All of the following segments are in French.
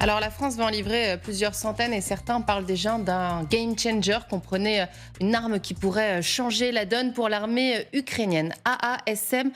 Alors la France va en livrer plusieurs centaines et certains parlent déjà d'un game changer, comprenez une arme qui pourrait changer la donne pour l'armée ukrainienne. AASM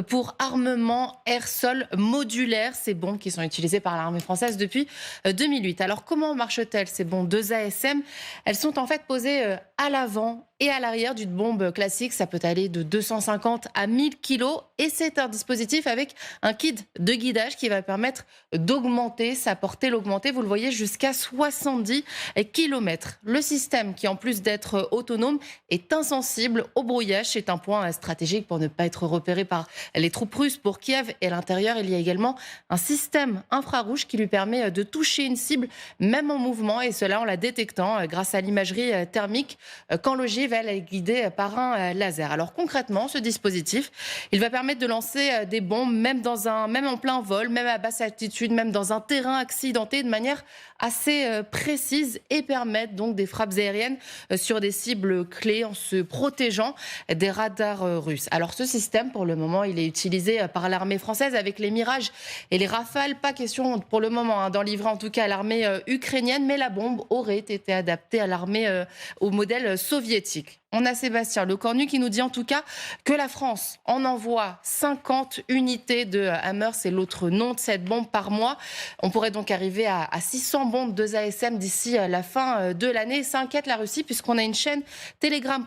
pour armement air-sol modulaire, ces bombes qui sont utilisées par l'armée française depuis 2008. Alors comment marchent-elles ces bombes 2ASM? Elles sont en fait posées à l'avant et à l'arrière d'une bombe classique. Ça peut aller de 250 à 1000 kilos et c'est un dispositif avec un kit de guidage qui va permettre d'augmenter sa portée, l'augmenter, vous le voyez, jusqu'à 70 km. Le système, qui en plus d'être autonome, est insensible au brouillage. C'est un point stratégique pour ne pas être repéré par les troupes russes. Pour Kiev et à l'intérieur, il y a également un système infrarouge qui lui permet de toucher une cible, même en mouvement, et cela en la détectant grâce à l'imagerie thermique quand l'ogive est guidée par un laser. Alors concrètement, ce dispositif, il va permettre de lancer des bombes même en plein vol, même à basse altitude, même dans un terrain accidenté, de manière assez précise et permettre donc des frappes aériennes sur des cibles clés en se protégeant des radars russes. Alors ce système, pour le moment, il est utilisé par l'armée française avec les Mirages et les Rafales. Pas question pour le moment d'en livrer en tout cas à l'armée ukrainienne, mais la bombe aurait été adaptée à l'armée au modèle soviétique. On a Sébastien Lecornu qui nous dit en tout cas que la France en envoie 50 unités de Hammer, c'est l'autre nom de cette bombe, par mois. On pourrait donc arriver à 600 bombes 2ASM d'ici la fin de l'année. Ça inquiète la Russie puisqu'on a une chaîne Telegram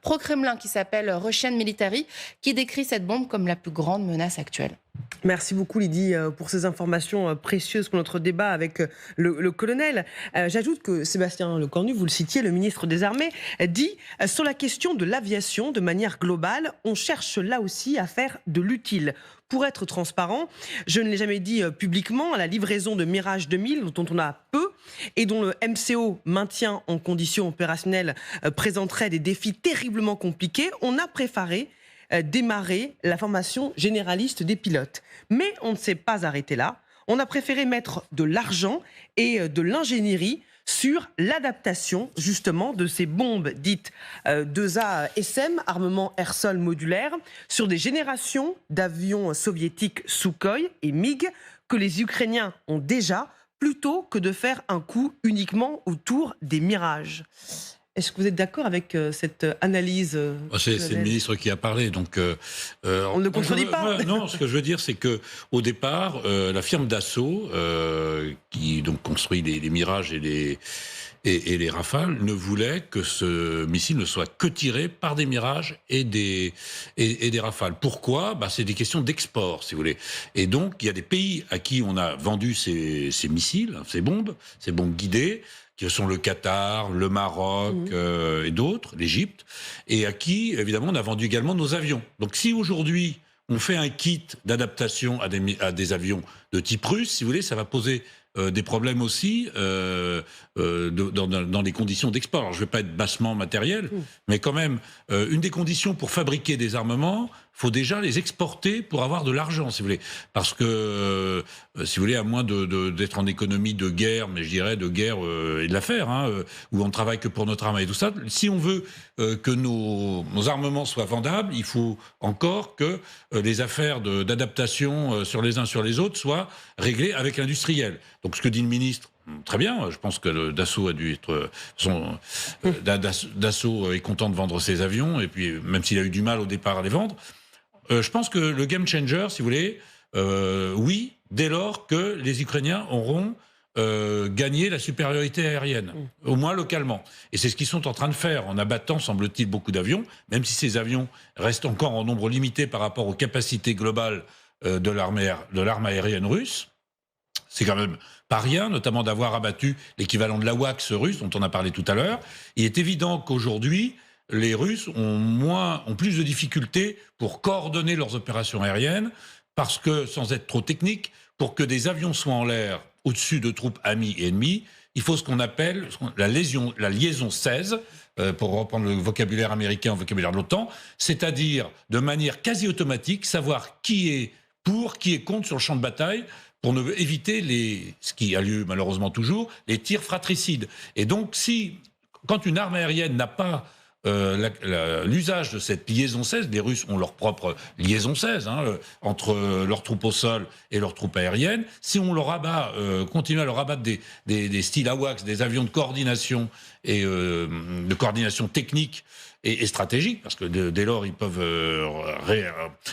pro-Kremlin qui s'appelle Russian Military qui décrit cette bombe comme la plus grande menace actuelle. Merci beaucoup Lydie pour ces informations précieuses pour notre débat avec le colonel. J'ajoute que Sébastien Lecornu, vous le citiez, le ministre des Armées, dit sur la question de l'aviation de manière globale, on cherche là aussi à faire de l'utile. Pour être transparent, je ne l'ai jamais dit publiquement, la livraison de Mirage 2000, dont on a peu, et dont le MCO maintien en conditions opérationnelles présenterait des défis terriblement compliqués, on a préféré démarrer la formation généraliste des pilotes. Mais on ne s'est pas arrêté là. On a préféré mettre de l'argent et de l'ingénierie sur l'adaptation justement de ces bombes dites 2ASM, armement air-sol modulaire, sur des générations d'avions soviétiques Sukhoi et MiG que les Ukrainiens ont déjà, plutôt que de faire un coup uniquement autour des Mirages. Est-ce que vous êtes d'accord avec cette analyse C'est le ministre qui a parlé, donc on ne le contredit pas. Non, ce que je veux dire, c'est que au départ, la firme Dassault, qui donc construit les Mirages et les Rafales, ne voulait que ce missile ne soit que tiré par des Mirages et des Rafales. Pourquoi ? C'est des questions d'export, si vous voulez. Et donc, il y a des pays à qui on a vendu ces missiles, ces bombes guidées, qui sont le Qatar, le Maroc et d'autres, l'Égypte, et à qui, évidemment, on a vendu également nos avions. Donc si aujourd'hui, on fait un kit d'adaptation à des avions de type russe, si vous voulez, ça va poser des problèmes aussi dans les conditions d'export. Alors, je ne vais pas être bassement matériel, mais quand même, une des conditions pour fabriquer des armements, faut déjà les exporter pour avoir de l'argent, si vous voulez. Parce que, si vous voulez, à moins d'être en économie de guerre, mais je dirais de guerre et de l'affaire, où on ne travaille que pour notre armée et tout ça, si on veut que nos armements soient vendables, il faut encore que les affaires d'adaptation sur les uns sur les autres soient réglées avec l'industriel. Donc ce que dit le ministre, très bien, je pense que Dassault a dû être... Dassault est content de vendre ses avions, et puis même s'il a eu du mal au départ à les vendre, je pense que le game changer, si vous voulez, oui, dès lors que les Ukrainiens auront gagné la supériorité aérienne, au moins localement. Et c'est ce qu'ils sont en train de faire, en abattant, semble-t-il, beaucoup d'avions, même si ces avions restent encore en nombre limité par rapport aux capacités globales de l'arme aérienne russe. C'est quand même pas rien, notamment d'avoir abattu l'équivalent de l'AWACS russe, dont on a parlé tout à l'heure. Il est évident qu'aujourd'hui, les Russes ont plus de difficultés pour coordonner leurs opérations aériennes, parce que, sans être trop technique, pour que des avions soient en l'air au-dessus de troupes amies et ennemies, il faut ce qu'on appelle la liaison 16, pour reprendre le vocabulaire américain, le vocabulaire de l'OTAN, c'est-à-dire de manière quasi automatique, savoir qui est pour, qui est contre sur le champ de bataille, pour éviter ce qui a lieu malheureusement toujours, les tirs fratricides. Et donc, quand une arme aérienne n'a pas l'usage de cette liaison 16, les Russes ont leur propre liaison 16 entre leurs troupes au sol et leurs troupes aériennes. Si on leur abat, continue à leur abattre des styles AWACS, des avions de coordination et de coordination technique et stratégique, parce que dès lors ils peuvent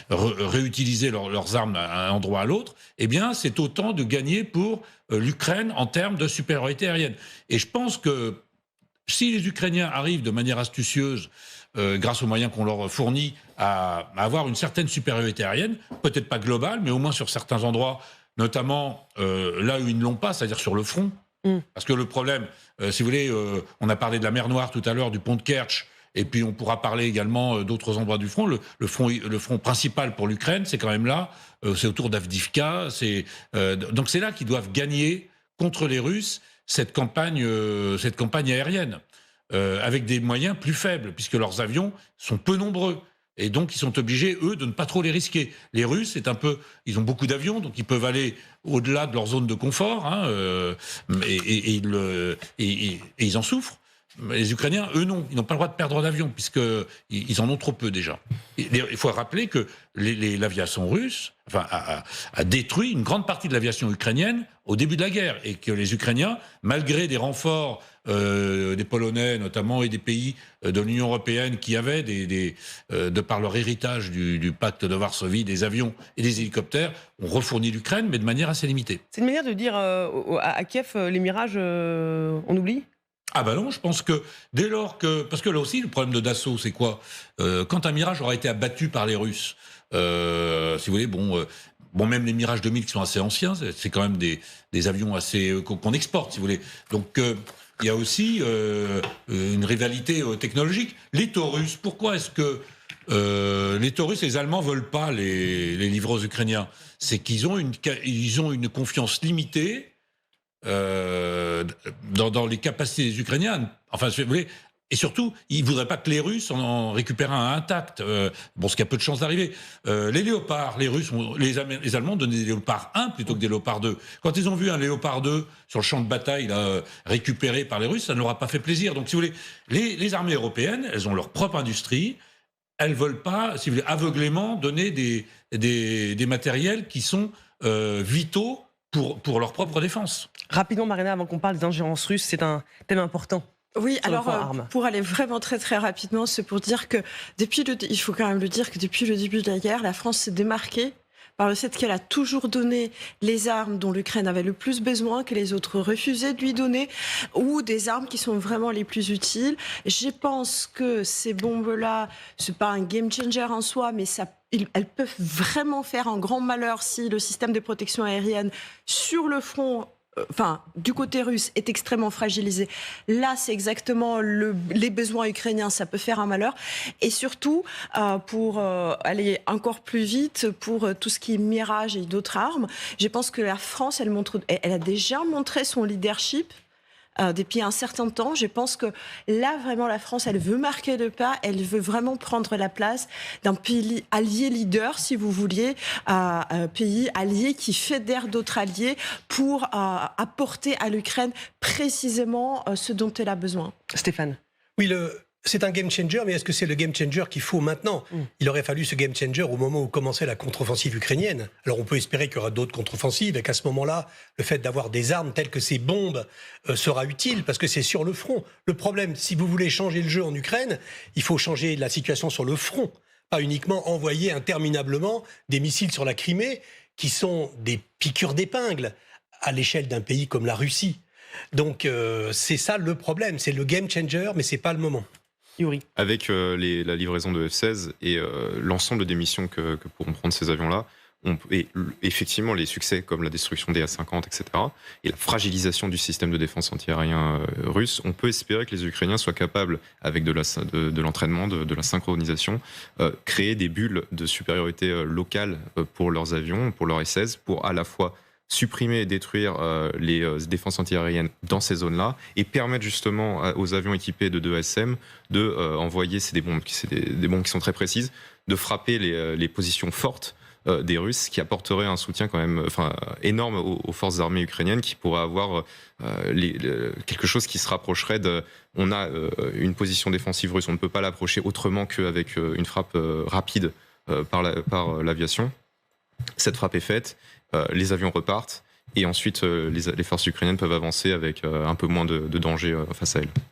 réutiliser leurs armes à un endroit à l'autre, eh bien c'est autant de gagner pour l'Ukraine en termes de supériorité aérienne. Et je pense que si les Ukrainiens arrivent de manière astucieuse, grâce aux moyens qu'on leur fournit, à avoir une certaine supériorité aérienne, peut-être pas globale, mais au moins sur certains endroits, notamment là où ils ne l'ont pas, c'est-à-dire sur le front. Parce que le problème, si vous voulez, on a parlé de la mer Noire tout à l'heure, du pont de Kerch, et puis on pourra parler également d'autres endroits du front. Le front principal pour l'Ukraine, c'est quand même là, c'est autour d'Avdiivka. Donc c'est là qu'ils doivent gagner contre les Russes cette campagne aérienne, avec des moyens plus faibles, puisque leurs avions sont peu nombreux. Et donc, ils sont obligés, eux, de ne pas trop les risquer. Les Russes, ils ont beaucoup d'avions, donc ils peuvent aller au-delà de leur zone de confort, et ils en souffrent. Les Ukrainiens, eux, non. Ils n'ont pas le droit de perdre d'avion, puisqu'ils en ont trop peu déjà. Il faut rappeler que l'aviation russe a détruit une grande partie de l'aviation ukrainienne au début de la guerre, et que les Ukrainiens, malgré des renforts des Polonais notamment, et des pays de l'Union européenne qui avaient, de par leur héritage du pacte de Varsovie, des avions et des hélicoptères, ont refourni l'Ukraine, mais de manière assez limitée. C'est une manière de dire à Kiev, les mirages, on oublie ? Ah ben non, je pense que dès lors que... Parce que là aussi, le problème de Dassault, c'est quoi ? Quand un Mirage aura été abattu par les Russes, si vous voulez, même les Mirage 2000 qui sont assez anciens, c'est quand même des avions assez qu'on exporte, si vous voulez. Donc il y a aussi une rivalité technologique. Les Taurus, pourquoi est-ce que les Taurus, les Allemands veulent pas les livrer aux Ukrainiens ? C'est qu'ils ont une confiance limitée dans les capacités des Ukrainiens. Enfin, si vous voulez, et surtout, ils ne voudraient pas que les Russes en récupèrent un intact. Ce qui a peu de chances d'arriver. Les léopards, les Allemands donnaient des léopards 1 plutôt que des léopards 2. Quand ils ont vu un léopard 2 sur le champ de bataille là, récupéré par les Russes, ça ne leur a pas fait plaisir. Donc, si vous voulez, les armées européennes, elles ont leur propre industrie. Elles ne veulent pas, si vous voulez, aveuglément donner des matériels qui sont vitaux pour leur propre défense. Rapidement, Marina, avant qu'on parle d'ingérence russe, c'est un thème important. Oui, alors pour aller vraiment très très rapidement, c'est pour dire que il faut quand même le dire que depuis le début de la guerre, la France s'est démarquée par le fait qu'elle a toujours donné les armes dont l'Ukraine avait le plus besoin, que les autres refusaient de lui donner, ou des armes qui sont vraiment les plus utiles. Je pense que ces bombes-là, c'est pas un game changer en soi, mais elles peuvent vraiment faire un grand malheur si le système de protection aérienne sur le front, du côté russe, est extrêmement fragilisé. Là, c'est exactement les besoins ukrainiens, ça peut faire un malheur. Et surtout, pour aller encore plus vite, pour tout ce qui est Mirage et d'autres armes, je pense que la France, elle a déjà montré son leadership depuis un certain temps. Je pense que là, vraiment, la France, elle veut marquer le pas, elle veut vraiment prendre la place d'un pays allié leader, si vous vouliez, un pays allié qui fédère d'autres alliés pour apporter à l'Ukraine précisément ce dont elle a besoin. Stéphane. Oui, c'est un game changer, mais est-ce que c'est le game changer qu'il faut maintenant ? Il aurait fallu ce game changer au moment où commençait la contre-offensive ukrainienne. Alors on peut espérer qu'il y aura d'autres contre-offensives et qu'à ce moment-là, le fait d'avoir des armes telles que ces bombes sera utile parce que c'est sur le front. Le problème, si vous voulez changer le jeu en Ukraine, il faut changer la situation sur le front, pas uniquement envoyer interminablement des missiles sur la Crimée qui sont des piqûres d'épingle à l'échelle d'un pays comme la Russie. Donc c'est ça le problème, c'est le game changer, mais c'est pas le moment. Yuri. Avec la livraison de F-16 et l'ensemble des missions que pourront prendre ces avions-là, et effectivement les succès comme la destruction des A-50, etc., et la fragilisation du système de défense antiaérien russe, on peut espérer que les Ukrainiens soient capables, avec de l'entraînement, de la synchronisation, créer des bulles de supériorité locale pour leurs avions, pour leurs F-16, pour à la fois supprimer et détruire les défenses antiaériennes dans ces zones-là et permettre justement aux avions équipés de 2SM de envoyer des bombes qui sont très précises, de frapper les positions fortes des Russes, qui apporterait un soutien quand même énorme aux forces armées ukrainiennes, qui pourraient avoir quelque chose qui se rapprocherait de... On a une position défensive russe, on ne peut pas l'approcher autrement qu'avec une frappe rapide par l'aviation. Cette frappe est faite, les avions repartent, et ensuite les forces ukrainiennes peuvent avancer avec un peu moins de danger face à elles.